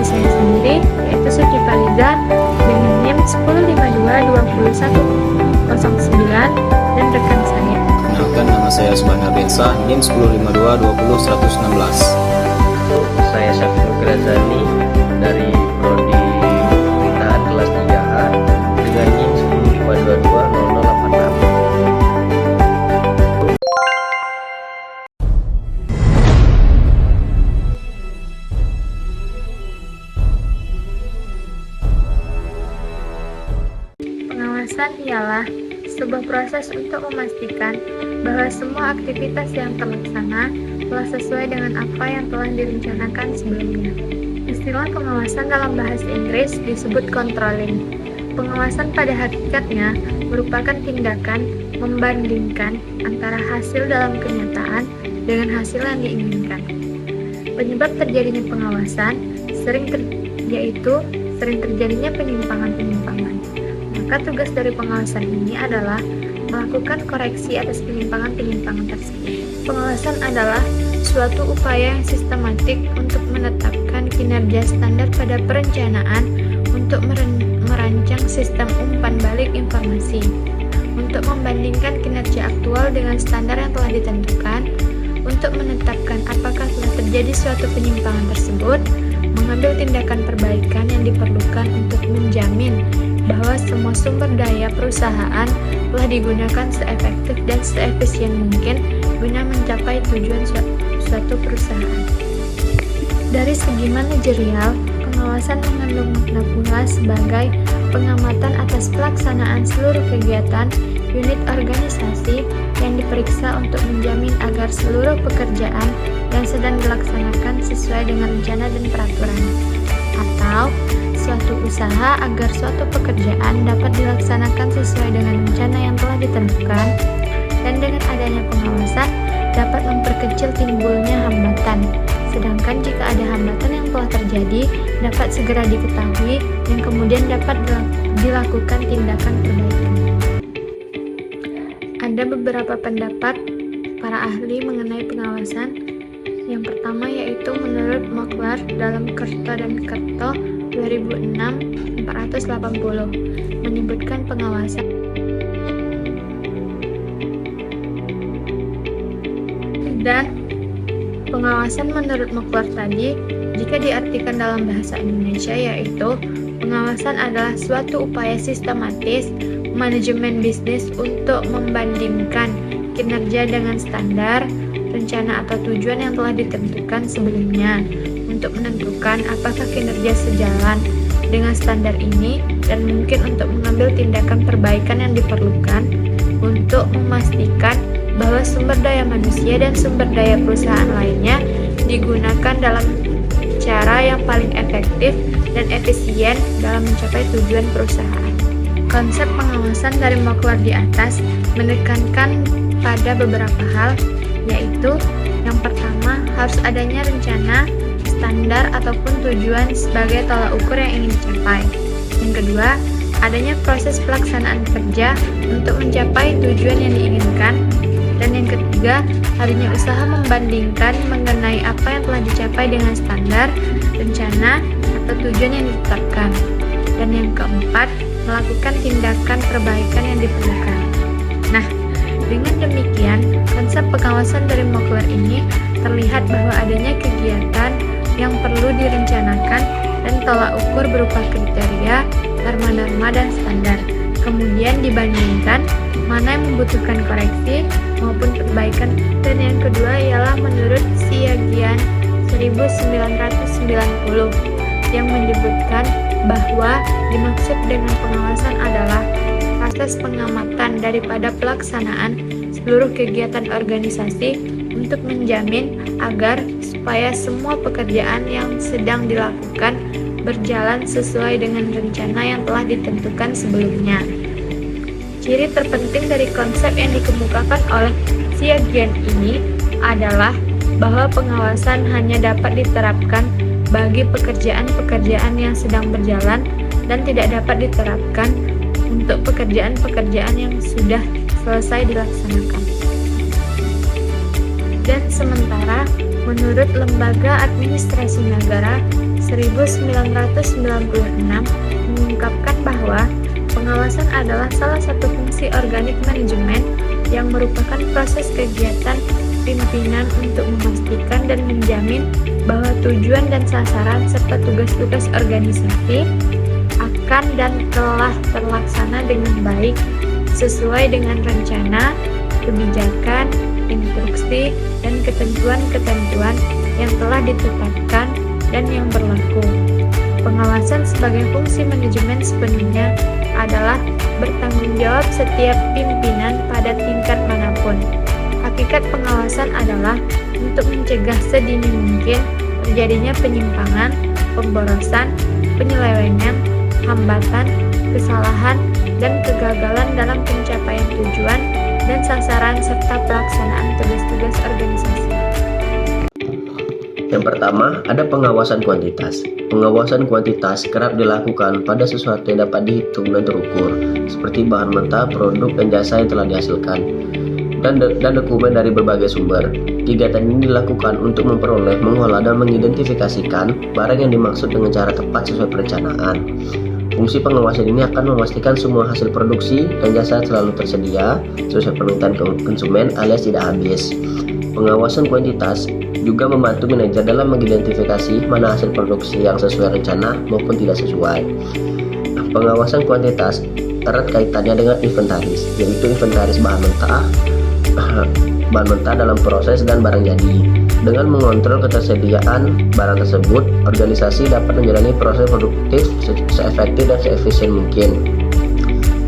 saya sendiri, yaitu Suci Fariza dengan NIM 10522109 dan rekan saya. Kenalkan, nama saya Subhana Bensa, NIM 1052200116. Saya Syafir Grazani dari Prodi Pemerintahan kelas 3A dengan NIM 10522086. Pengawasan ialah sebuah proses untuk memastikan bahwa semua aktivitas yang terlaksana telah sesuai dengan apa yang telah direncanakan sebelumnya. Istilah pengawasan dalam bahasa Inggris disebut controlling. Pengawasan pada hakikatnya merupakan tindakan membandingkan antara hasil dalam kenyataan dengan hasil yang diinginkan. Penyebab terjadinya pengawasan yaitu sering terjadinya penyimpangan-penyimpangan. Maka tugas dari pengawasan ini adalah melakukan koreksi atas penyimpangan-penyimpangan tersebut. Pengawasan adalah suatu upaya yang sistematik untuk menetapkan kinerja standar pada perencanaan untuk merancang sistem umpan balik informasi, untuk membandingkan kinerja aktual dengan standar yang telah ditentukan, untuk menetapkan apakah telah terjadi suatu penyimpangan tersebut, mengambil tindakan perbaikan yang diperlukan untuk menjamin bahwa semua sumber daya perusahaan telah digunakan seefektif dan seefisien mungkin guna mencapai tujuan suatu perusahaan. Dari segi manajerial, pengawasan mengandung makna pula sebagai pengamatan atas pelaksanaan seluruh kegiatan unit organisasi yang diperiksa untuk menjamin agar seluruh pekerjaan yang sedang dilaksanakan sesuai dengan rencana dan peraturan, atau suatu usaha agar suatu pekerjaan dapat dilaksanakan sesuai dengan rencana yang telah ditentukan, dan dengan adanya pengawasan dapat memperkecil timbulnya hambatan. Sedangkan jika ada hambatan yang telah terjadi, dapat segera diketahui dan kemudian dapat dilakukan tindakan perbaikan. Ada beberapa pendapat para ahli mengenai pengawasan. Yang pertama yaitu menurut Mokler dalam Kerto dan Kerto 2006-480 menyebutkan pengawasan dan pengawasan menurut Mokler tadi jika diartikan dalam bahasa Indonesia yaitu pengawasan adalah suatu upaya sistematis manajemen bisnis untuk membandingkan kinerja dengan standar, rencana atau tujuan yang telah ditentukan sebelumnya untuk menentukan apakah kinerja sejalan dengan standar ini dan mungkin untuk mengambil tindakan perbaikan yang diperlukan untuk memastikan bahwa sumber daya manusia dan sumber daya perusahaan lainnya digunakan dalam cara yang paling efektif dan efisien dalam mencapai tujuan perusahaan. Konsep pengawasan dari Mokler di atas menekankan pada beberapa hal, yaitu yang pertama harus adanya rencana, standar ataupun tujuan sebagai tolak ukur yang ingin dicapai. Yang kedua, adanya proses pelaksanaan kerja untuk mencapai tujuan yang diinginkan. Dan yang ketiga, adanya usaha membandingkan mengenai apa yang telah dicapai dengan standar, rencana, atau tujuan yang ditetapkan. Dan yang keempat, melakukan tindakan perbaikan yang diperlukan. Nah, dengan demikian, konsep pengawasan dari Mokler ini terlihat bahwa adanya kegiatan yang perlu direncanakan dan tolak ukur berupa kriteria, norma-norma, dan standar. Kemudian dibandingkan mana yang membutuhkan koreksi maupun perbaikan. Dan yang kedua ialah menurut Siagian 1990 yang menyebutkan bahwa dimaksud dengan pengawasan adalah proses pengamatan daripada pelaksanaan seluruh kegiatan organisasi untuk menjamin agar supaya semua pekerjaan yang sedang dilakukan berjalan sesuai dengan rencana yang telah ditentukan sebelumnya. Ciri terpenting dari konsep yang dikemukakan oleh Siagian ini adalah bahwa pengawasan hanya dapat diterapkan bagi pekerjaan-pekerjaan yang sedang berjalan dan tidak dapat diterapkan untuk pekerjaan-pekerjaan yang sudah selesai dilaksanakan. Dan sementara, menurut Lembaga Administrasi Negara 1996 mengungkapkan bahwa pengawasan adalah salah satu fungsi organik manajemen yang merupakan proses kegiatan pimpinan untuk memastikan dan menjamin bahwa tujuan dan sasaran serta tugas-tugas organisasi akan dan telah terlaksana dengan baik sesuai dengan rencana, kebijakan, instruksi, dan ketentuan-ketentuan yang telah ditetapkan dan yang berlaku. Pengawasan sebagai fungsi manajemen sepenuhnya adalah bertanggung jawab setiap pimpinan pada tingkat manapun. Hakikat pengawasan adalah untuk mencegah sedini mungkin terjadinya penyimpangan, pemborosan, penyelewengan, hambatan, kesalahan, dan kegagalan dalam pencapaian tujuan dan sasaran serta pelaksanaan tugas-tugas organisasi. Yang pertama, ada pengawasan kuantitas. Pengawasan kuantitas kerap dilakukan pada sesuatu yang dapat dihitung dan terukur, seperti bahan mentah, produk, dan jasa yang telah dihasilkan, dan dokumen dari berbagai sumber. Kegiatan ini dilakukan untuk memperoleh, mengolah, dan mengidentifikasikan barang yang dimaksud dengan cara tepat sesuai perencanaan. Fungsi pengawasan ini akan memastikan semua hasil produksi dan jasa selalu tersedia sesuai permintaan konsumen alias tidak habis. Pengawasan kuantitas juga membantu manajer dalam mengidentifikasi mana hasil produksi yang sesuai rencana maupun tidak sesuai. Pengawasan kuantitas erat kaitannya dengan inventaris, yaitu inventaris bahan mentah dalam proses dan barang jadi. Dengan mengontrol ketersediaan barang tersebut, organisasi dapat menjalani proses produktif seefektif dan seefisien mungkin.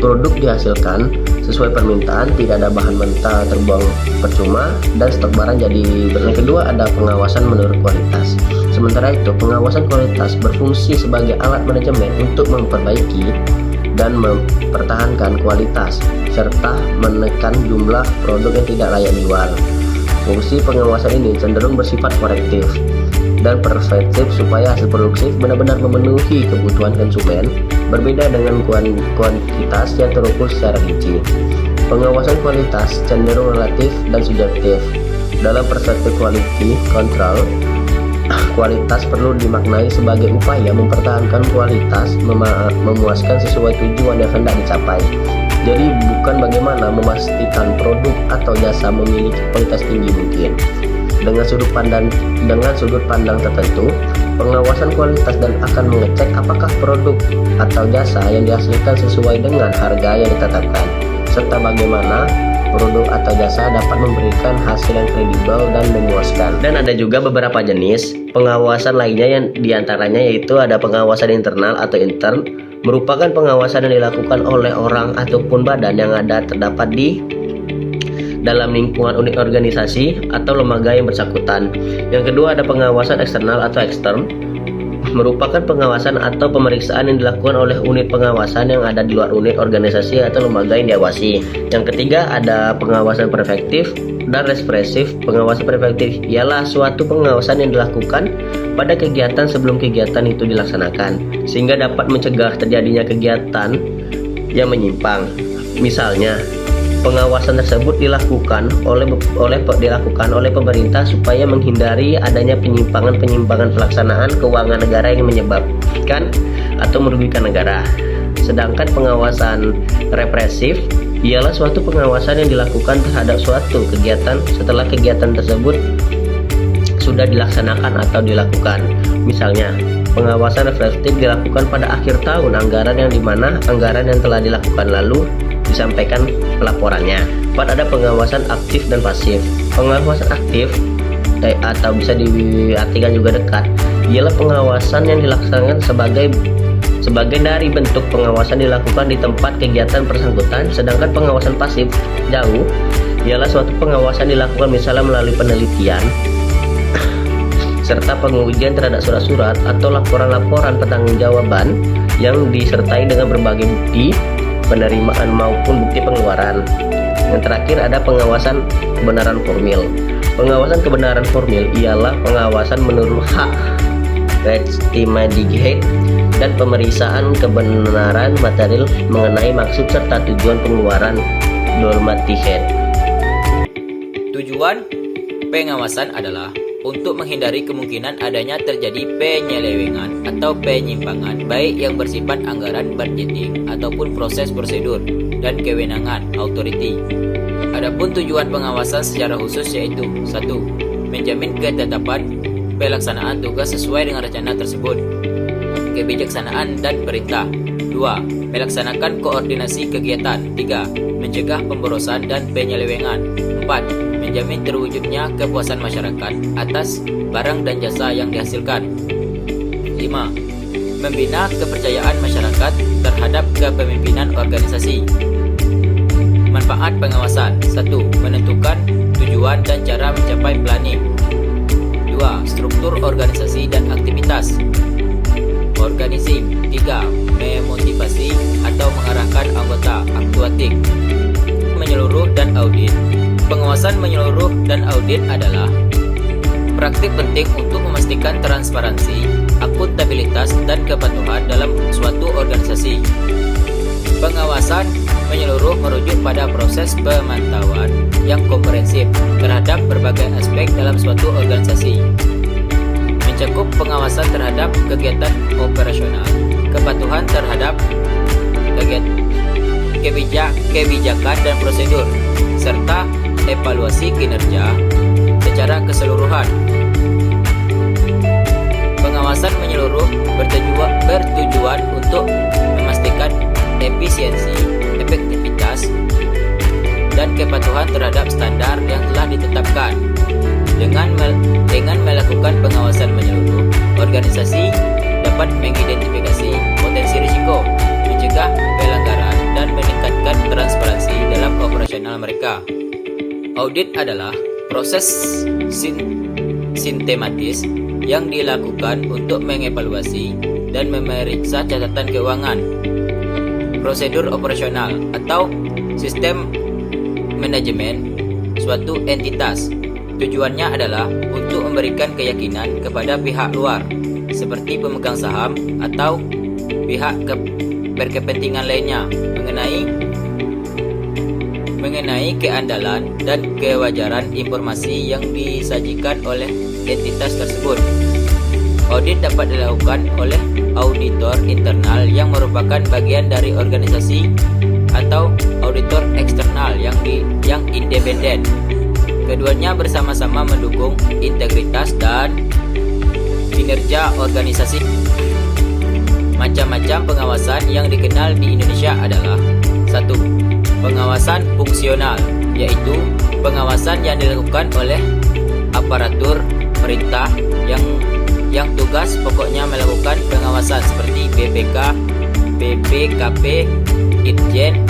Produk dihasilkan sesuai permintaan, tidak ada bahan mentah terbuang percuma, dan stok barang jadi. Yang kedua, ada pengawasan menurut kualitas. Sementara itu, pengawasan kualitas berfungsi sebagai alat manajemen untuk memperbaiki dan mempertahankan kualitas serta menekan jumlah produk yang tidak layak dijual. Fungsi pengawasan ini cenderung bersifat korektif dan preventif supaya hasil produksi benar-benar memenuhi kebutuhan konsumen, berbeda dengan kuantitas yang terukur secara rinci. Pengawasan kualitas cenderung relatif dan subjektif. Dalam perspektif quality control, kualitas perlu dimaknai sebagai upaya mempertahankan kualitas memuaskan sesuai tujuan yang hendak dicapai. Jadi bukan bagaimana memastikan produk atau jasa memiliki kualitas tinggi mungkin. Dengan sudut pandang tertentu, pengawasan kualitas dan akan mengecek apakah produk atau jasa yang dihasilkan sesuai dengan harga yang ditetapkan, serta bagaimana produk atau jasa dapat memberikan hasil yang kredibel dan memuaskan. Dan ada juga beberapa jenis pengawasan lainnya yang diantaranya yaitu ada pengawasan internal atau intern, merupakan pengawasan yang dilakukan oleh orang ataupun badan yang terdapat di dalam lingkungan unit organisasi atau lembaga yang bersangkutan. Yang kedua, ada pengawasan eksternal atau ekstern, merupakan pengawasan atau pemeriksaan yang dilakukan oleh unit pengawasan yang ada di luar unit organisasi atau lembaga yang diawasi. Yang ketiga, ada pengawasan preventif dan represif. Pengawasan preventif ialah suatu pengawasan yang dilakukan pada kegiatan sebelum kegiatan itu dilaksanakan, sehingga dapat mencegah terjadinya kegiatan yang menyimpang. Misalnya, pengawasan tersebut dilakukan oleh pemerintah supaya menghindari adanya penyimpangan pelaksanaan keuangan negara yang menyebabkan atau merugikan negara. Sedangkan pengawasan represif ialah suatu pengawasan yang dilakukan terhadap suatu kegiatan setelah kegiatan tersebut sudah dilaksanakan atau dilakukan. Misalnya, pengawasan represif dilakukan pada akhir tahun anggaran yang dimana anggaran yang telah dilakukan lalu disampaikan pelaporannya. Ada pengawasan aktif dan pasif. Pengawasan aktif atau bisa diartikan juga dekat ialah pengawasan yang dilaksanakan sebagai dari bentuk pengawasan dilakukan di tempat kegiatan bersangkutan. Sedangkan pengawasan pasif jauh ialah suatu pengawasan dilakukan misalnya melalui penelitian serta pengujian terhadap surat-surat atau laporan-laporan pertanggungjawaban yang disertai dengan berbagai bukti penerimaan maupun bukti pengeluaran. Yang terakhir, ada pengawasan kebenaran formil. Pengawasan kebenaran formil ialah pengawasan menurut hak legitimate dan pemeriksaan kebenaran material mengenai maksud serta tujuan pengeluaran normatif. Tujuan pengawasan adalah untuk menghindari kemungkinan adanya terjadi penyelewengan atau penyimpangan baik yang bersifat anggaran budgeting ataupun proses prosedur dan kewenangan authority. Adapun tujuan pengawasan secara khusus yaitu 1. Menjamin ketetapan pelaksanaan tugas sesuai dengan rencana tersebut, kebijaksanaan dan perintah. 2. Melaksanakan koordinasi kegiatan. 3. Mencegah pemborosan dan penyelewengan. 4. Menjamin terwujudnya kepuasan masyarakat atas barang dan jasa yang dihasilkan. 5. Membina kepercayaan masyarakat terhadap kepemimpinan organisasi. Manfaat pengawasan. 1. Menentukan tujuan dan cara mencapai planning. 2. Struktur organisasi dan aktivitas. Organizing. 3. Memotivasi atau mengarahkan anggota aktuating. Menyeluruh dan audit. Pengawasan menyeluruh dan audit adalah praktik penting untuk memastikan transparansi, akuntabilitas, dan kepatuhan dalam suatu organisasi. Pengawasan menyeluruh merujuk pada proses pemantauan yang komprehensif terhadap berbagai aspek dalam suatu organisasi. Mencakup pengawasan terhadap kegiatan operasional, kepatuhan terhadap kebijakan dan prosedur, serta evaluasi kinerja secara keseluruhan. Pengawasan menyeluruh bertujuan untuk memastikan efisiensi, efektivitas, dan kepatuhan terhadap standar yang telah ditetapkan. Dengan melakukan pengawasan menyeluruh, organisasi dapat mengidentifikasi potensi risiko, mencegah pelanggaran, dan meningkatkan transparansi dalam operasional mereka. Audit adalah proses sistematis yang dilakukan untuk mengevaluasi dan memeriksa catatan keuangan, prosedur operasional, atau sistem manajemen suatu entitas. Tujuannya adalah untuk memberikan keyakinan kepada pihak luar, seperti pemegang saham atau pihak berkepentingan lainnya mengenai keandalan dan kewajaran informasi yang disajikan oleh entitas tersebut. Audit dapat dilakukan oleh auditor internal yang merupakan bagian dari organisasi atau auditor eksternal yang independen. Keduanya bersama-sama mendukung integritas dan kinerja organisasi. Macam-macam pengawasan yang dikenal di Indonesia adalah 1. Pengawasan fungsional, yaitu pengawasan yang dilakukan oleh aparatur perintah yang tugas pokoknya melakukan pengawasan seperti BPK, BPKP, Itjen,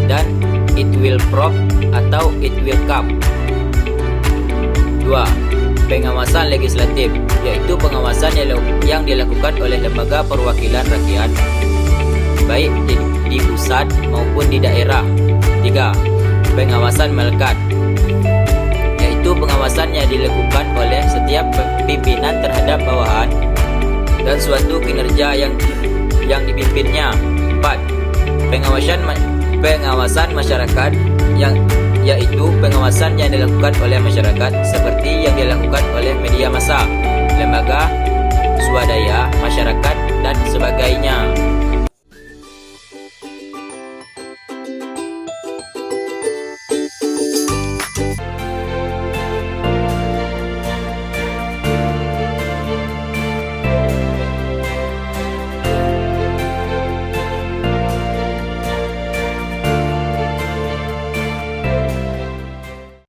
dan Itwilprop atau Itwilkap. 2. Pengawasan legislatif, yaitu pengawasan yang dilakukan oleh lembaga perwakilan rakyat, baik di pusat maupun di daerah. 3. Pengawasan melekat, yaitu pengawasan yang dilakukan oleh setiap pimpinan terhadap bawahan dan suatu kinerja yang dipimpinnya. 4. Pengawasan masyarakat, yaitu pengawasan yang dilakukan oleh masyarakat seperti yang dilakukan oleh media massa, lembaga swadaya, masyarakat, dan sebagainya.